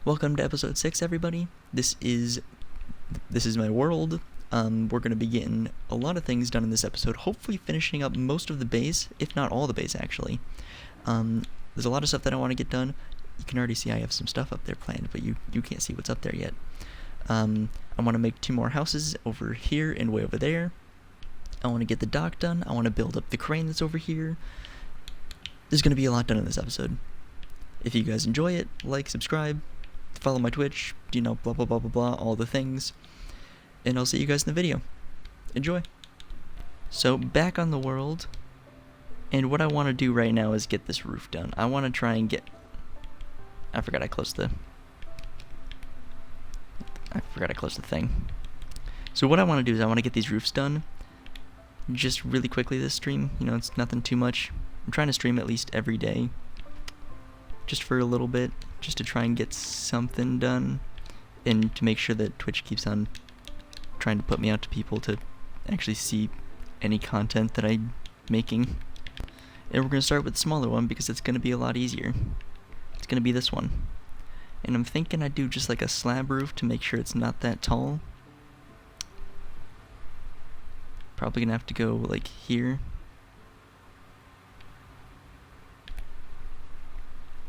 Welcome to episode 6, everybody. This is my world. We're going to be getting a lot of things done in this episode, hopefully finishing up most of the base, if not all the base, actually. There's a lot of stuff that I want to get done. You can already see I have some stuff up there planned, but you can't see what's up there yet. I want to make 2 more houses over here and way over there. I want to get the dock done. I want to build up the crane that's over here. There's going to be a lot done in this episode. If you guys enjoy it, like, subscribe, follow my Twitch, blah blah blah blah blah, all the things. And I'll see you guys in the video. Enjoy. So, back on the world. And what I want to do right now is get this roof done. I want to try and get... I forgot I closed the thing. So what I want to do is I want to get these roofs done just really quickly this stream. It's nothing too much. I'm trying to stream at least every day. Just for a little bit, just to try and get something done, and to make sure that Twitch keeps on trying to put me out to people to actually see any content that I'm making. And we're going to start with the smaller one because it's going to be a lot easier. It's going to be this one. And I'm thinking I'd do just like a slab roof to make sure it's not that tall. Probably going to have to go like here.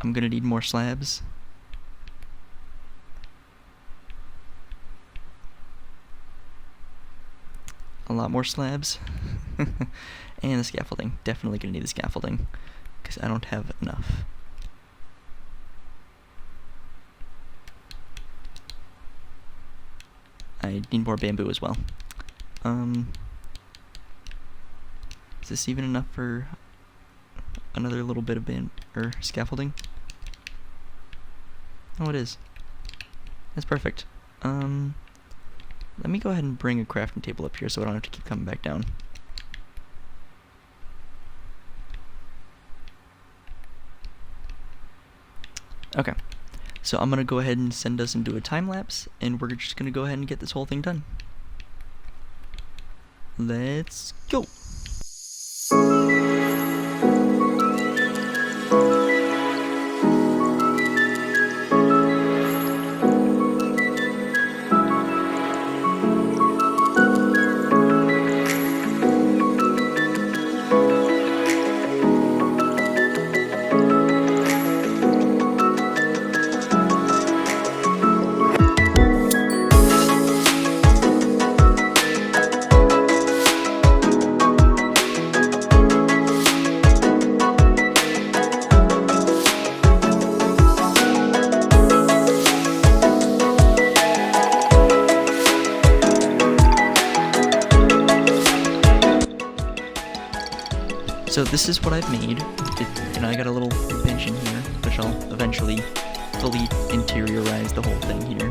I'm gonna need more slabs. A lot more slabs. And the scaffolding. Definitely gonna need the scaffolding, because I don't have enough. I need more bamboo as well. Is this even enough for another little bit of scaffolding? Oh, it is. That's perfect. Let me go ahead and bring a crafting table up here so I don't have to keep coming back down. Okay. So I'm gonna go ahead and send us into a time lapse, and we're just gonna go ahead and get this whole thing done. Let's go. So this is what I've made. I got a little bench in here, which I'll eventually fully interiorize the whole thing here.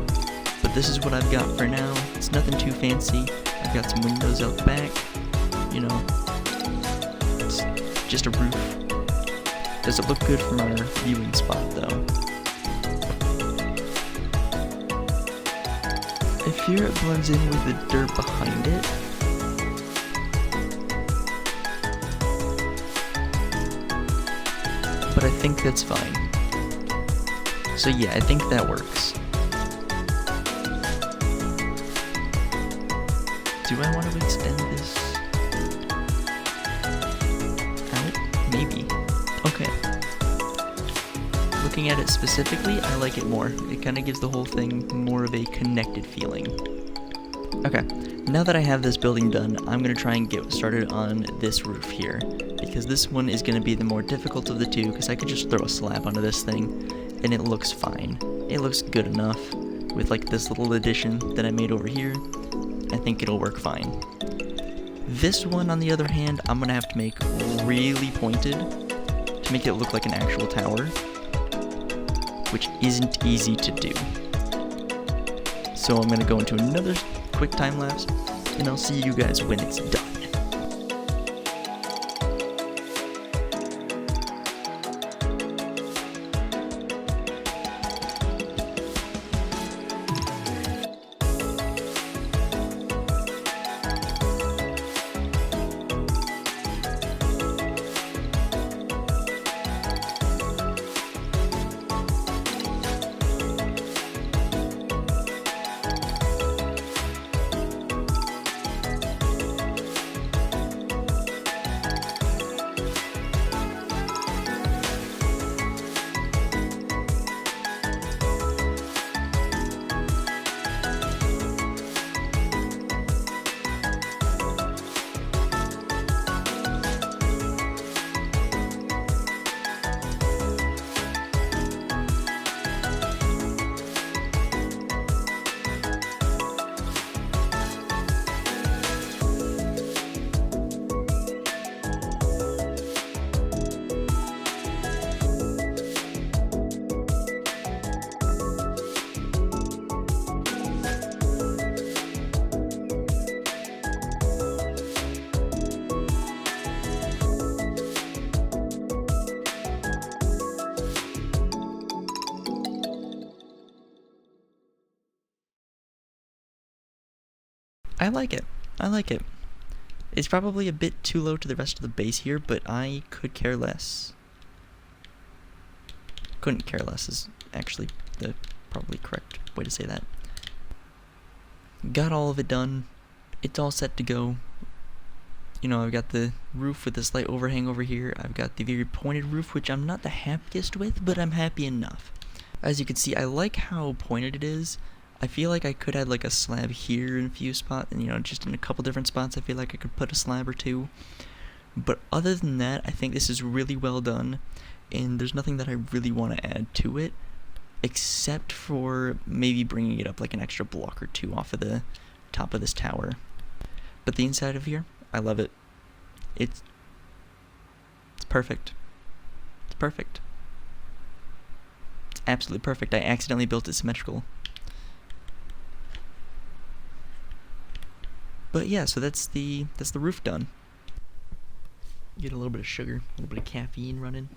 But this is what I've got for now. It's nothing too fancy. I've got some windows out the back. It's just a roof. Does it look good from our viewing spot, though? I fear it blends in with the dirt behind it. But I think that's fine. So yeah, I think that works. Do I want to extend this out? Maybe. Okay. Looking at it specifically, I like it more. It kind of gives the whole thing more of a connected feeling. Okay, now that I have this building done, I'm going to try and get started on this roof here, because this one is going to be the more difficult of the two, because I could just throw a slab onto this thing, and it looks fine. It looks good enough. With like this little addition that I made over here, I think it'll work fine. This one, on the other hand, I'm going to have to make really pointed to make it look like an actual tower, which isn't easy to do. So I'm going to go into another quick time lapse, and I'll see you guys when it's done. I like it. I like it. It's probably a bit too low to the rest of the base here, but I could care less. Couldn't care less is actually the probably correct way to say that. Got all of it done. It's all set to go. You know, I've got the roof with the slight overhang over here. I've got the very pointed roof, which I'm not the happiest with, but I'm happy enough. As you can see, I like how pointed it is. I feel like I could add like a slab here in a few spots, and you know, just in a couple different spots I feel like I could put a slab or two. But other than that, I think this is really well done, and there's nothing that I really want to add to it, except for maybe bringing it up like an extra block or two off of the top of this tower. But the inside of here, I love it. It's perfect. It's perfect. It's absolutely perfect. I accidentally built it symmetrical. But yeah, so that's the roof done. Get a little bit of sugar, a little bit of caffeine running,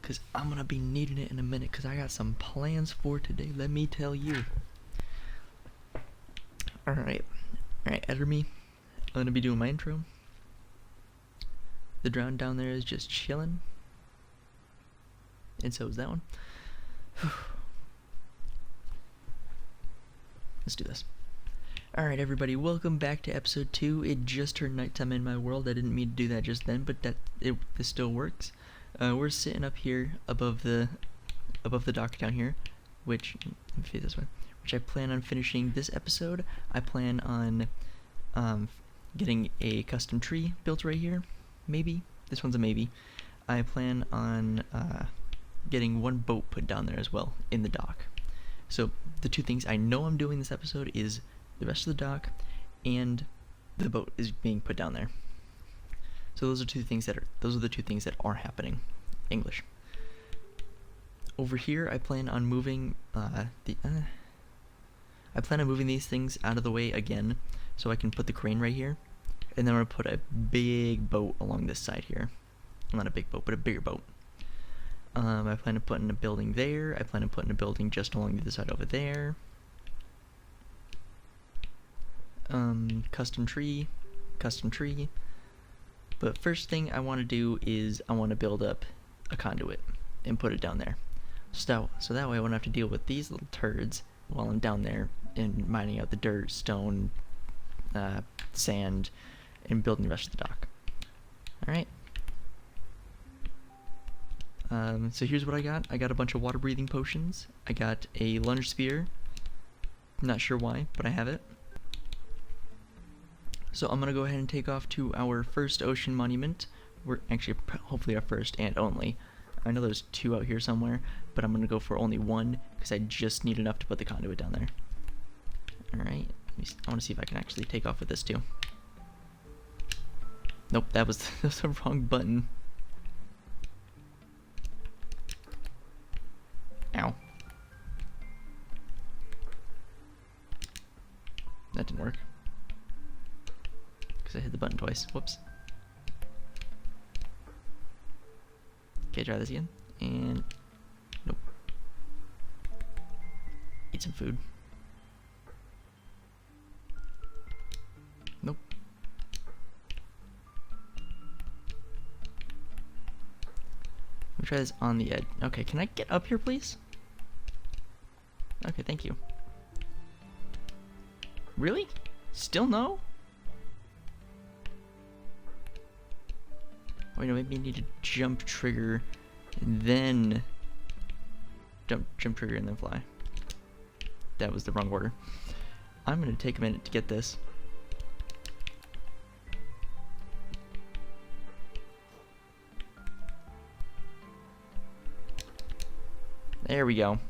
because I'm going to be needing it in a minute, because I got some plans for today, let me tell you. Alright, enter me. I'm going to be doing my intro. The drone down there is just chilling, and so is that one. Let's do this. Alright everybody, welcome back to episode 2. It just turned nighttime in my world. I didn't mean to do that just then, but this still works. We're sitting up here above the dock down here, which, let me face this way, which I plan on finishing this episode. I plan on getting a custom tree built right here. Maybe. This one's a maybe. I plan on getting one boat put down there as well, in the dock. So, the two things I know I'm doing this episode is the rest of the dock, and the boat is being put down there. So those are the two things that are happening. English. Over here, I plan on moving these things out of the way again, so I can put the crane right here, and then I'm gonna put a big boat along this side here. Well, not a big boat, but a bigger boat. I plan on putting a building there. I plan on putting a building just along the other side over there. Custom tree, but first thing I want to do is I want to build up a conduit and put it down there, so that way I won't have to deal with these little turds while I'm down there and mining out the dirt, stone, sand, and building the rest of the dock. Alright, so here's what I got. I got a bunch of water breathing potions. I got a lunge spear, not sure why, but I have it. So I'm going to go ahead and take off to our first ocean monument. We're actually, hopefully our first and only. I know there's two out here somewhere, but I'm going to go for only one, because I just need enough to put the conduit down there. Alright, I want to see if I can actually take off with this too. Nope, that was the wrong button. Ow. That didn't work. I hit the button twice. Whoops. Okay, try this again. And nope. Eat some food. Nope. Let me try this on the edge. Okay, can I get up here, please? Okay, thank you. Really? Still no? Wait, no, maybe you need to jump trigger and then jump trigger and then fly. That was the wrong order. I'm gonna take a minute to get this. There we go.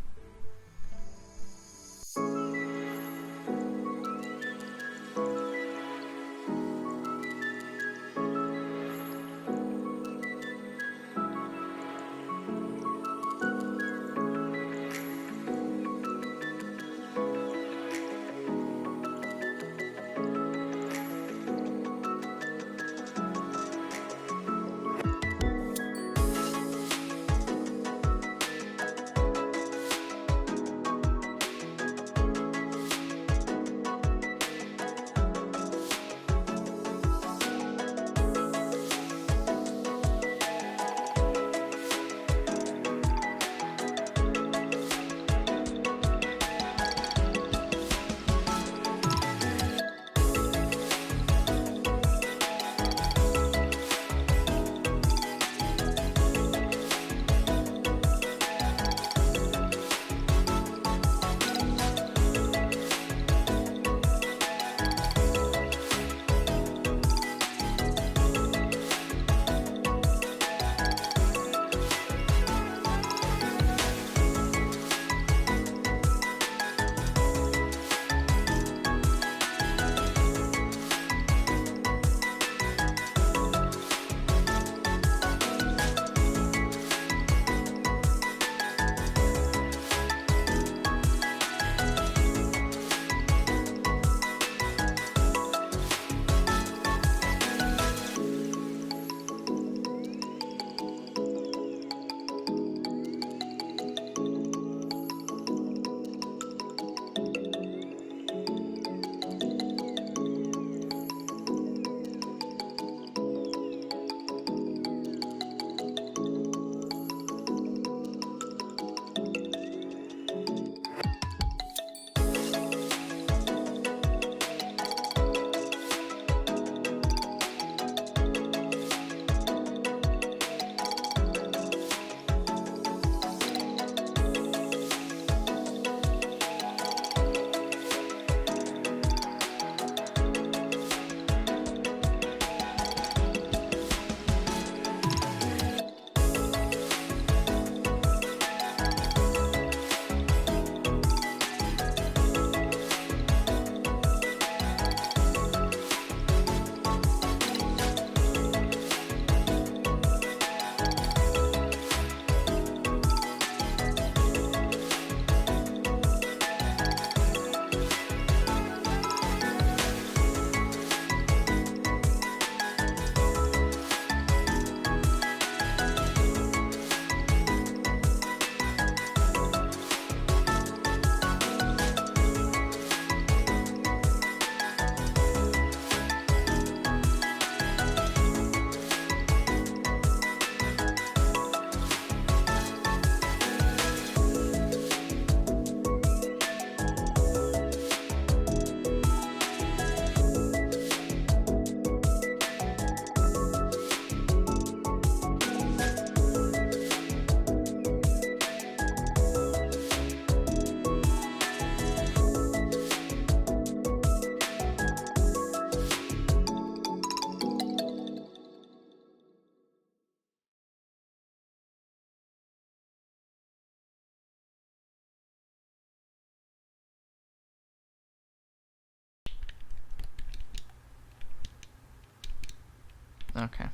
Okay.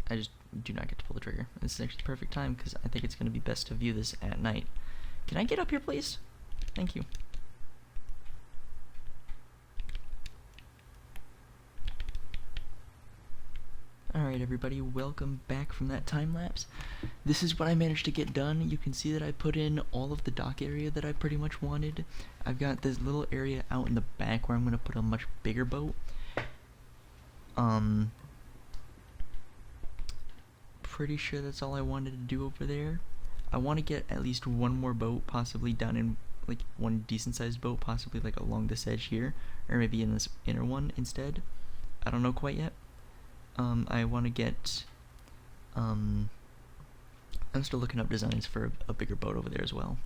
I just do not get to pull the trigger. This is actually the perfect time because I think it's going to be best to view this at night. Can I get up here, please? Thank you. Alright everybody, welcome back from that time lapse. This is what I managed to get done. You can see that I put in all of the dock area that I pretty much wanted. I've got this little area out in the back where I'm going to put a much bigger boat. Pretty sure that's all I wanted to do over there. I want to get at least one more boat, possibly down in, like, one decent sized boat, possibly like along this edge here, or maybe in this inner one instead. I don't know quite yet. I want to get, I'm still looking up designs for a bigger boat over there as well.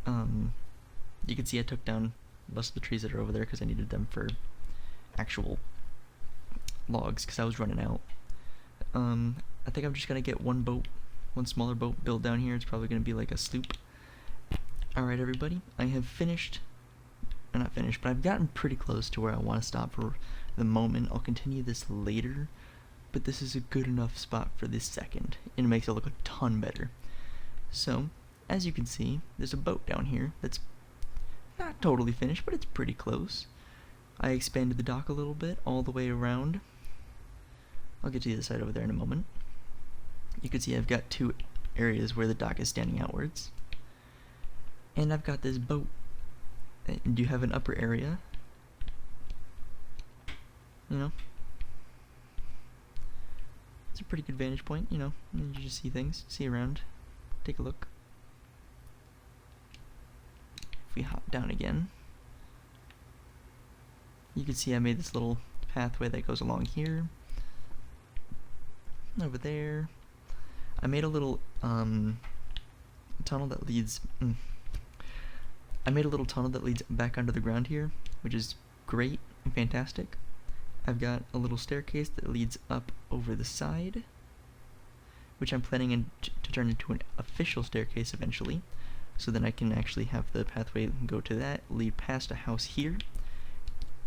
You can see I took down most of the trees that are over there because I needed them for actual logs because I was running out. I think I'm just going to get one smaller boat built down here. It's probably going to be like a sloop. Alright everybody, I have finished, or not finished, but I've gotten pretty close to where I want to stop for the moment. I'll continue this later, but this is a good enough spot for this second, and it makes it look a ton better. So, as you can see, there's a boat down here that's not totally finished, but it's pretty close. I expanded the dock a little bit all the way around. I'll get to the other side over there in a moment. You can see I've got two areas where the dock is standing outwards. And I've got this boat. And you have an upper area. You know. It's a pretty good vantage point, you know. You just see things, see around, take a look. If we hop down again, you can see I made this little pathway that goes along here. Over there. I made a little tunnel that leads back under the ground here, which is great and fantastic. I've got a little staircase that leads up over the side, which I'm planning to turn into an official staircase eventually, so then I can actually have the pathway go to that, lead past a house here,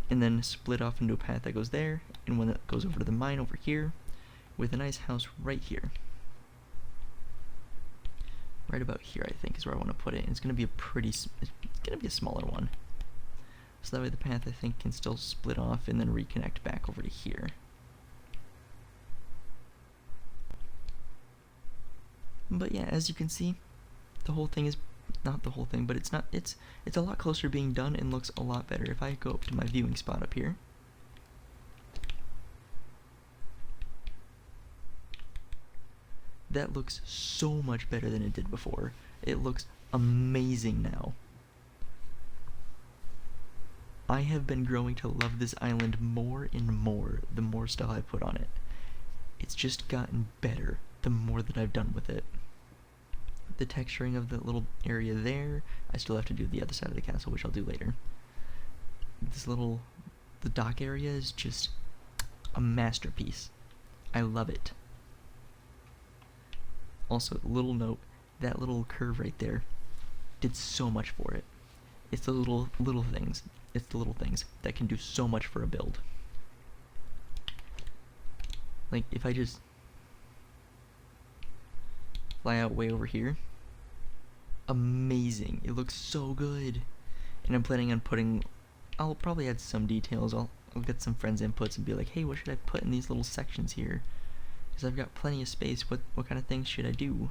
and then split off into a path that goes there, and one that goes over to the mine over here, with a nice house right here. Right about here, I think, is where I want to put it. And it's going to be a smaller one. So that way the path, I think, can still split off and then reconnect back over to here. But yeah, as you can see, the whole thing is, not the whole thing, but it's a lot closer to being done and looks a lot better. If I go up to my viewing spot up here, that looks so much better than it did before. It looks amazing now. I have been growing to love this island more and more the more stuff I put on it. It's just gotten better the more that I've done with it. The texturing of the little area there, I still have to do the other side of the castle, which I'll do later. The dock area is just a masterpiece. I love it. Also, little note, that little curve right there did so much for it. It's the little things. It's the little things that can do so much for a build. Like, if I just fly out way over here, amazing. It looks so good. And I'm planning on I'll probably add some details. I'll get some friends' inputs and be like, hey, what should I put in these little sections here? Because I've got plenty of space. What kind of things should I do?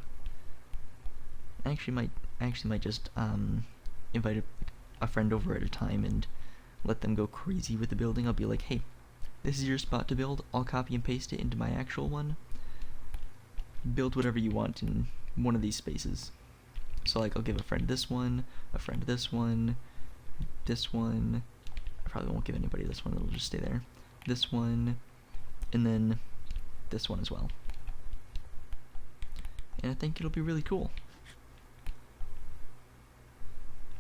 I actually might just invite a friend over at a time and let them go crazy with the building. I'll be like, hey, this is your spot to build. I'll copy and paste it into my actual one. Build whatever you want in one of these spaces. So like, I'll give a friend this one, a friend this one, this one. I probably won't give anybody this one. It'll just stay there. This one, and then this one as well. And I think it'll be really cool.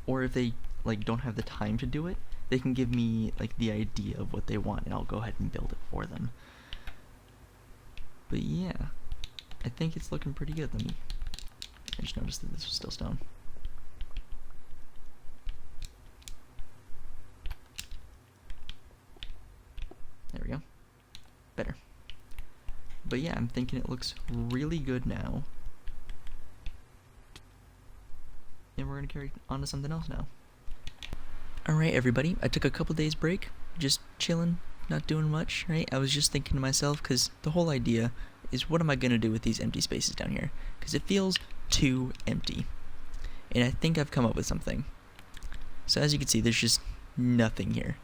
Or if they like don't have the time to do it, they can give me like the idea of what they want and I'll go ahead and build it for them. But yeah, I think it's looking pretty good. I just noticed that this was still stone. There we go. Better. But yeah, I'm thinking it looks really good now. And we're going to carry on to something else now. Alright everybody, I took a couple days break, just chilling, not doing much, right? I was just thinking to myself, because the whole idea is what am I going to do with these empty spaces down here? Because it feels too empty. And I think I've come up with something. So as you can see, there's just nothing here.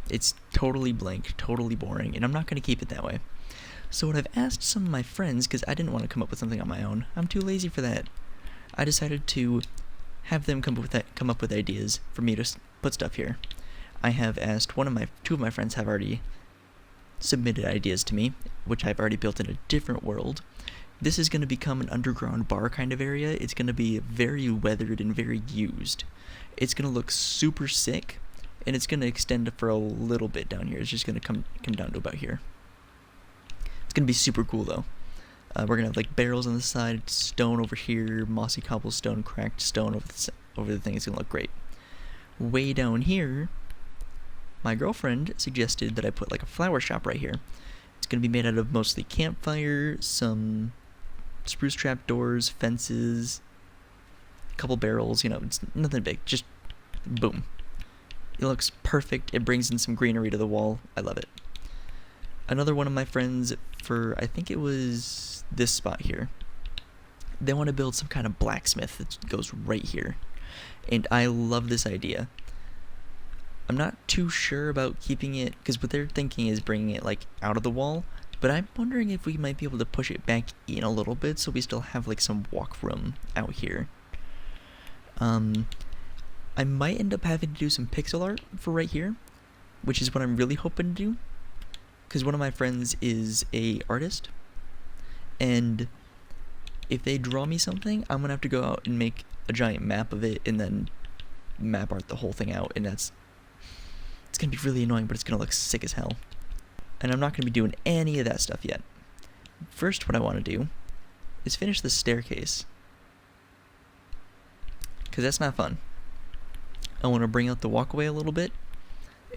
It's totally blank, totally boring, and I'm not going to keep it that way. So what I've asked some of my friends, because I didn't want to come up with something on my own, I'm too lazy for that, I decided to have them come up with ideas for me to put stuff here. I have asked two of my friends have already submitted ideas to me, which I've already built in a different world. This is going to become an underground bar kind of area. It's going to be very weathered and very used. It's going to look super sick, and it's going to extend for a little bit down here. It's just going to come down to about here. It's going to be super cool though. We're going to have like barrels on the side, stone over here, mossy cobblestone, cracked stone over the thing. It's going to look great. Way down here, my girlfriend suggested that I put like a flower shop right here. It's going to be made out of mostly campfire, some spruce trap doors, fences, a couple barrels, it's nothing big, just boom. It looks perfect. It brings in some greenery to the wall. I love it. Another one of my friends, for I think it was this spot here, they want to build some kind of blacksmith that goes right here. And I love this idea. I'm not too sure about keeping it, because what they're thinking is bringing it like out of the wall, but I'm wondering if we might be able to push it back in a little bit so we still have like some walk room out here. I might end up having to do some pixel art for right here, which is what I'm really hoping to do, because one of my friends is a artist, and if they draw me something, I'm gonna have to go out and make a giant map of it and then map art the whole thing out, and it's gonna be really annoying, but it's gonna look sick as hell. And I'm not gonna be doing any of that stuff yet. First, what I want to do is finish the staircase, because that's not fun. I want to bring out the walkway a little bit,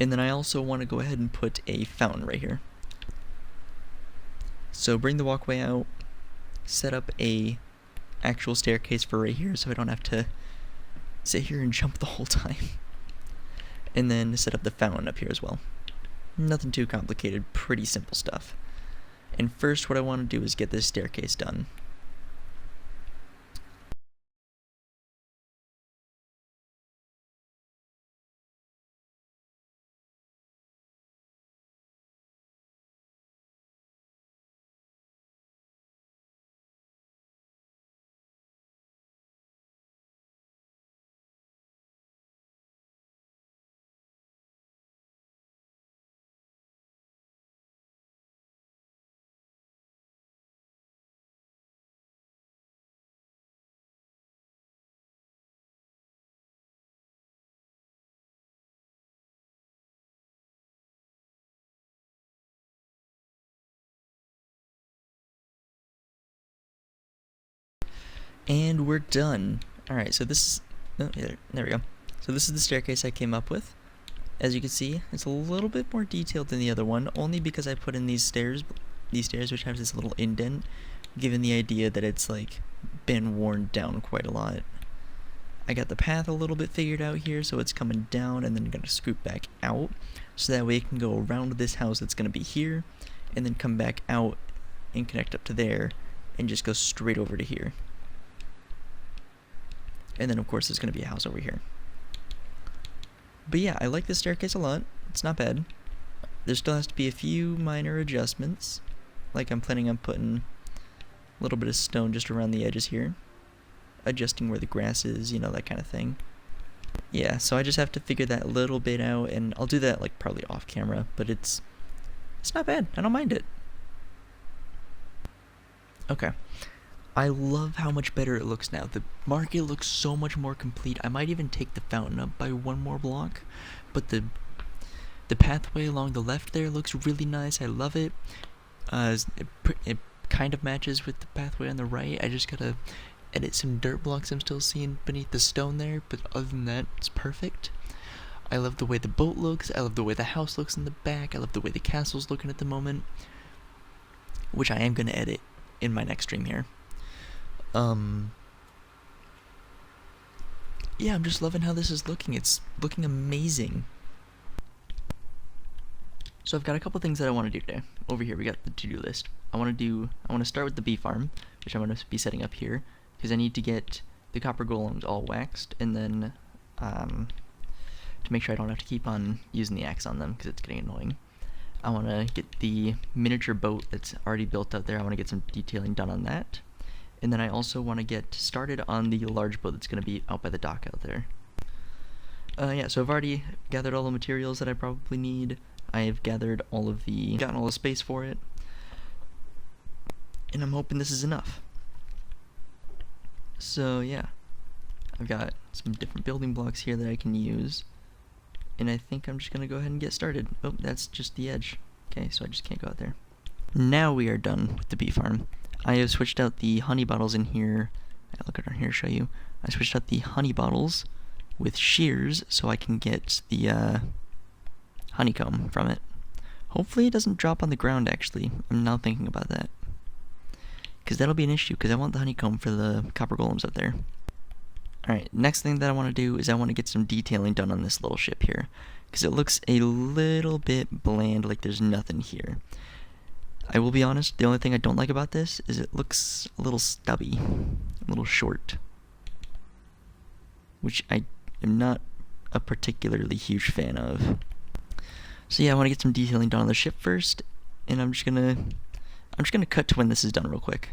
and then I also want to go ahead and put a fountain right here. So bring the walkway out, set up a actual staircase for right here so I don't have to sit here and jump the whole time. And then set up the fountain up here as well. Nothing too complicated, pretty simple stuff. And first what I want to do is get this staircase done. And we're done. Alright, so this is... Oh, yeah, there we go. So this is the staircase I came up with. As you can see, it's a little bit more detailed than the other one, only because I put in these stairs which have this little indent, given the idea that it's like been worn down quite a lot. I got the path a little bit figured out here, so it's coming down and then gonna scoop back out, so that way it can go around this house that's gonna be here, and then come back out and connect up to there, and just go straight over to here. And then of course there's going to be a house over here. But yeah, I like this staircase a lot. It's not bad. There still has to be a few minor adjustments. Like I'm planning on putting a little bit of stone just around the edges here. Adjusting where the grass is, that kind of thing. Yeah, so I just have to figure that little bit out, and I'll do that like probably off camera, but it's not bad. I don't mind it. Okay. I love how much better it looks now. The market looks so much more complete. I might even take the fountain up by one more block, but the pathway along the left there looks really nice. I love it. It kind of matches with the pathway on the right. I just gotta edit some dirt blocks I'm still seeing beneath the stone there, but other than that, it's perfect. I love the way the boat looks. I love the way the house looks in the back. I love the way the castle's looking at the moment. which I am going to edit in my next stream here. Yeah, I'm just loving how this is looking. It's looking amazing. So I've got a couple things that I want to do today. Over here we got the to-do list. I want to start with the bee farm, which I'm going to be setting up here, because I need to get the copper golems all waxed, and then to make sure I don't have to keep on using the axe on them, because it's getting annoying. I want to get the miniature boat that's already built out there. I want to get some detailing done on that. And then I also want to get started on the large boat that's going to be out by the dock out there. Yeah, so I've already gathered all the materials that I probably need. I've gotten all the space for it. And I'm hoping this is enough. So yeah, I've got some different building blocks here that I can use. And I think I'm just going to go ahead and get started. Oh, that's just the edge. Okay, so I just can't go out there. Now we are done with the bee farm. I have switched out the honey bottles in here. I'll look at here to show you. I switched out the honey bottles with shears so I can get the honeycomb from it. Hopefully it doesn't drop on the ground, actually. I'm now thinking about that. Because that'll be an issue, because I want the honeycomb for the copper golems up there. Alright, next thing that I want to do is I want to get some detailing done on this little ship here. Because it looks a little bit bland, like there's nothing here. I will be honest, the only thing I don't like about this is it looks a little stubby, a little short. Which I am not a particularly huge fan of. So yeah, I want to get some detailing done on the ship first, and I'm just gonna cut to when this is done real quick.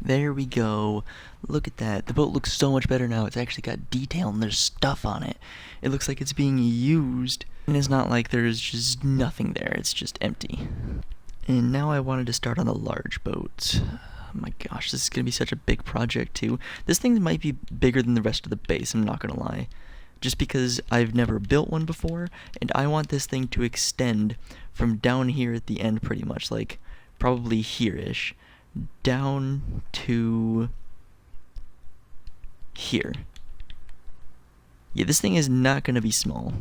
There we go. Look at that. The boat looks so much better now. It's actually got detail and there's stuff on it. It looks like it's being used, and it's not like there's just nothing there. It's just empty. And now I wanted to start on the large boat. Oh my gosh, this is going to be such a big project too. This thing might be bigger than the rest of the base, I'm not going to lie. Just because I've never built one before, and I want this thing to extend from down here at the end pretty much, like probably here-ish, down to here. Yeah, this thing is not going to be small.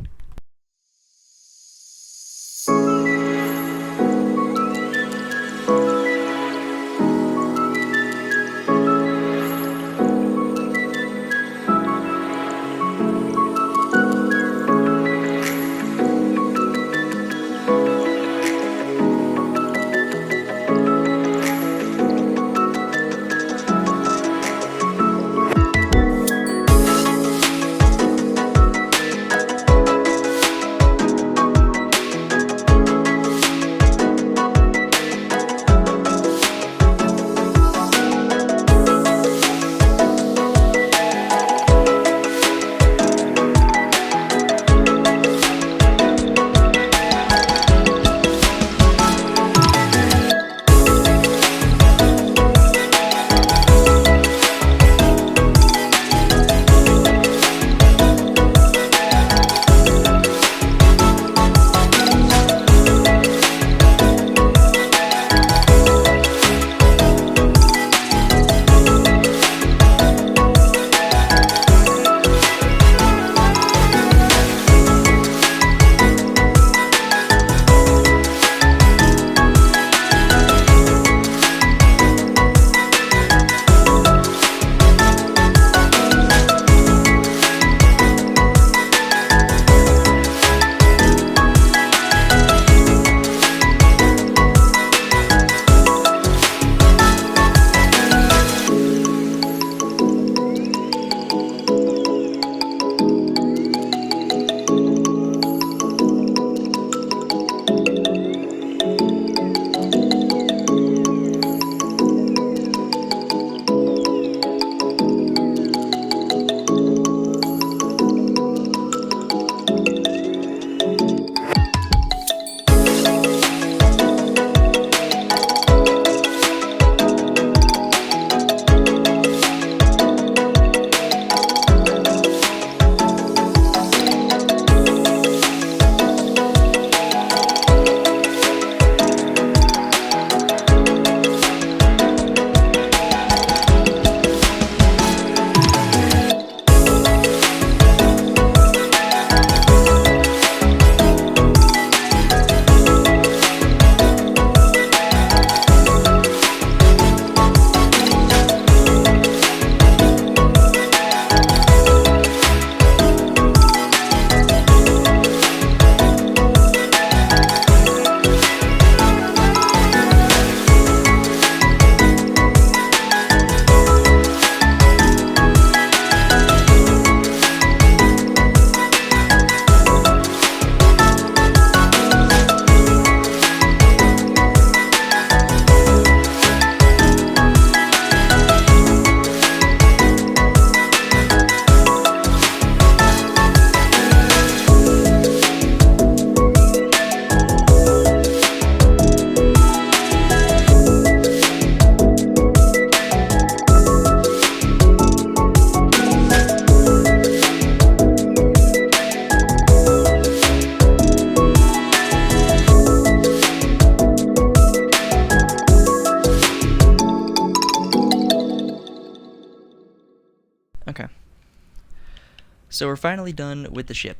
So we're finally done with the ship,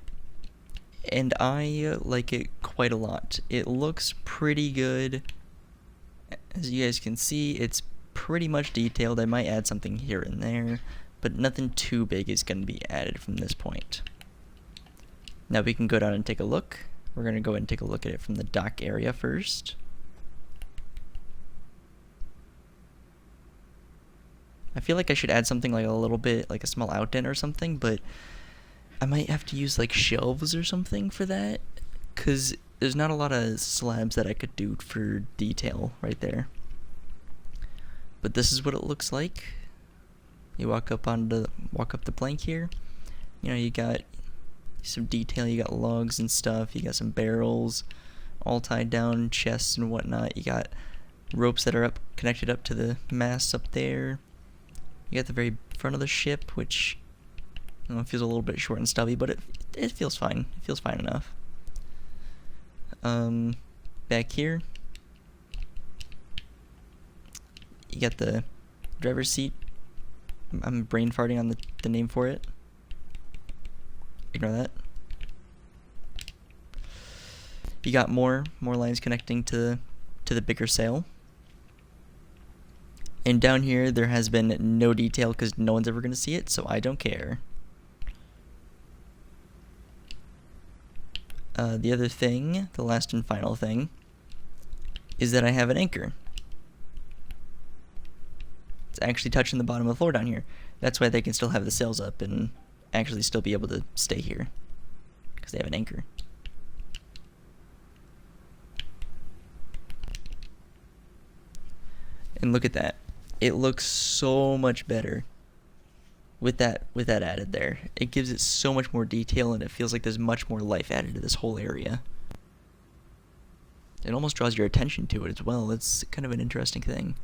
and I like it quite a lot. It looks pretty good. As you guys can see, it's pretty much detailed. I might add something here and there, but nothing too big is going to be added from this point. Now we can go down and take a look. We're going to go ahead and take a look at it from the dock area first. I feel like I should add something like a little bit, like a small outdent or something, but I might have to use like shelves or something for that, because there's not a lot of slabs that I could do for detail right there. But this is what it looks like. You walk up the plank here. You know, you got some detail, you got logs and stuff, you got some barrels all tied down, chests and whatnot. You got ropes that are connected up to the masts up there. You got the very front of the ship, which, you know, feels a little bit short and stubby, but it feels fine. It feels fine enough. Back here, you got the driver's seat. I'm brain farting on the name for it. Ignore that. You got more lines connecting to the bigger sail. And down here, there has been no detail because no one's ever going to see it, so I don't care. The other thing, the last and final thing, is that I have an anchor. It's actually touching the bottom of the floor down here. That's why they can still have the sails up and actually still be able to stay here, because they have an anchor. And look at that. It looks so much better with that added there. It gives it so much more detail, and it feels like there's much more life added to this whole area. It almost draws your attention to it as well. It's kind of an interesting thing.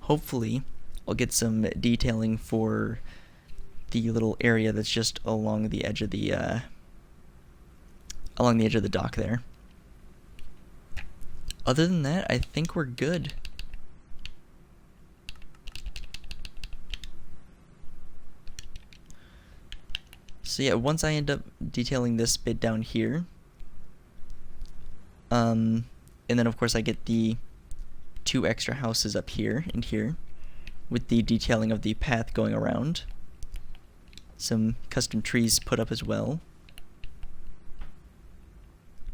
Hopefully, I'll get some detailing for the little area that's just along the edge of the dock there. Other than that, I think we're good. So yeah, once I end up detailing this bit down here, and then of course I get the 2 extra houses up here and here, with the detailing of the path going around. Some custom trees put up as well.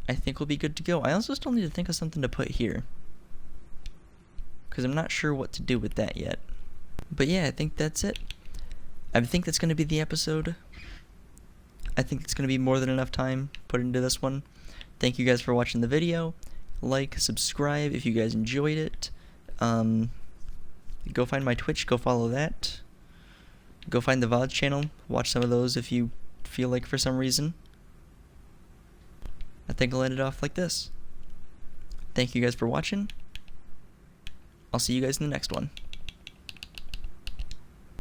I think we'll be good to go. I also still need to think of something to put here, because I'm not sure what to do with that yet. But yeah, I think that's it. I think that's going to be the episode. I think it's going to be more than enough time put into this one. Thank you guys for watching the video. Like, subscribe if you guys enjoyed it. Go find my Twitch, go follow that. Go find the VODs channel, watch some of those if you feel like for some reason. I think I'll end it off like this. Thank you guys for watching. I'll see you guys in the next one.